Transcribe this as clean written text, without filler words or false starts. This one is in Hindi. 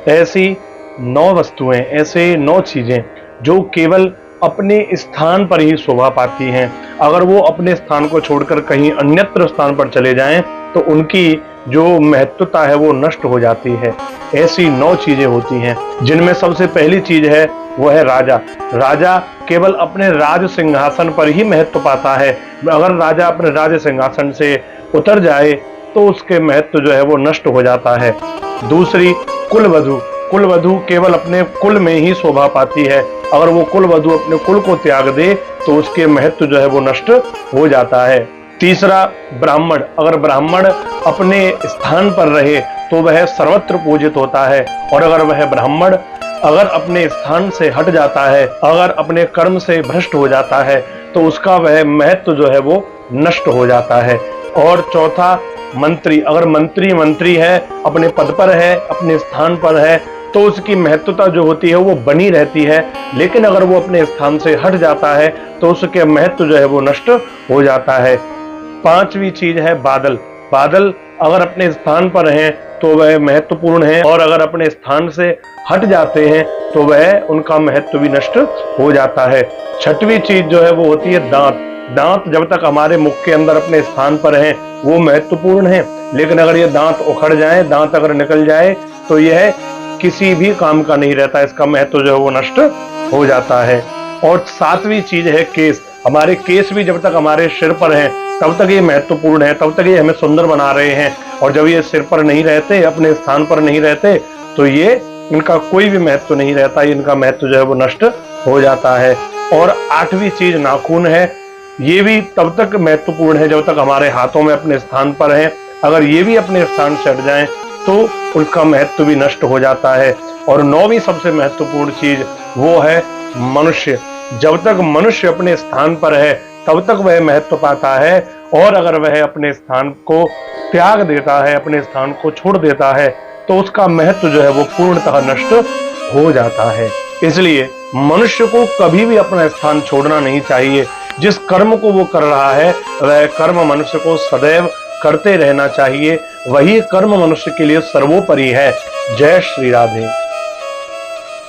ऐसी 9 वस्तुएं, ऐसे 9 चीजें जो केवल अपने स्थान पर ही शोभा पाती हैं। अगर वो अपने स्थान को छोड़कर कहीं अन्यत्र स्थान पर चले जाएं तो उनकी जो महत्वता है वो नष्ट हो जाती है। ऐसी 9 चीजें होती हैं, जिनमें सबसे पहली चीज है वो है राजा। राजा केवल अपने राज सिंहासन पर ही महत्व पाता है। अगर राजा अपने राज सिंहासन से उतर जाए तो उसके महत्व जो है वो नष्ट हो जाता है। दूसरी, कुलवधु। कुलवधु केवल अपने कुल में ही शोभा पाती है। अगर वो कुलवधु अपने कुल को त्याग दे तो उसके महत्व जो है वो नष्ट हो जाता है। तीसरा, ब्राह्मण। अगर ब्राह्मण अपने स्थान पर रहे तो वह सर्वत्र पूजित होता है, और अगर वह ब्राह्मण अगर अपने स्थान से हट जाता है, अगर अपने कर्म से भ्रष्ट हो जाता है तो उसका वह महत्व जो है वो नष्ट हो जाता है। और चौथा, मंत्री। अगर मंत्री है, अपने पद पर है, अपने स्थान पर है, तो उसकी महत्वता जो होती है वो बनी रहती है, लेकिन अगर वो अपने स्थान से हट जाता है तो उसके महत्व जो है वो नष्ट हो जाता है। पांचवी चीज है बादल। बादल अगर अपने स्थान पर हैं तो वह महत्वपूर्ण है, और अगर अपने स्थान से हट जाते हैं तो वह उनका महत्व भी नष्ट हो जाता है। छठवीं चीज जो है वो होती है दांत। दांत जब तक हमारे मुख के अंदर अपने स्थान पर हैं वो महत्वपूर्ण है, लेकिन अगर ये दांत उखड़ जाए, दांत अगर निकल जाए तो यह किसी भी काम का नहीं रहता, इसका महत्व जो है वो नष्ट हो जाता है। और सातवीं चीज है केस। हमारे केस भी जब तक हमारे सिर पर हैं तब तक ये महत्वपूर्ण है, तब तक ये हमें सुंदर बना रहे हैं, और जब ये सिर पर नहीं रहते, अपने स्थान पर नहीं रहते, तो ये इनका कोई भी महत्व नहीं रहता, इनका महत्व जो है वो नष्ट हो जाता है। और आठवीं चीज नाखून है। ये भी तब तक महत्वपूर्ण है जब तक हमारे हाथों में अपने स्थान पर है। अगर ये भी अपने स्थान से हट जाएं तो उसका महत्व भी नष्ट हो जाता है। और नौवीं सबसे महत्वपूर्ण चीज वो है मनुष्य। जब तक मनुष्य अपने स्थान पर है तब तक वह महत्व पाता है, और अगर वह अपने स्थान को त्याग देता है, अपने स्थान को छोड़ देता है, तो उसका महत्व जो है वो पूर्णतः नष्ट हो जाता है। इसलिए मनुष्य को कभी भी अपना स्थान छोड़ना नहीं चाहिए। जिस कर्म को वो कर रहा है वह कर्म मनुष्य को सदैव करते रहना चाहिए। वही कर्म मनुष्य के लिए सर्वोपरि है। जय श्री राधे।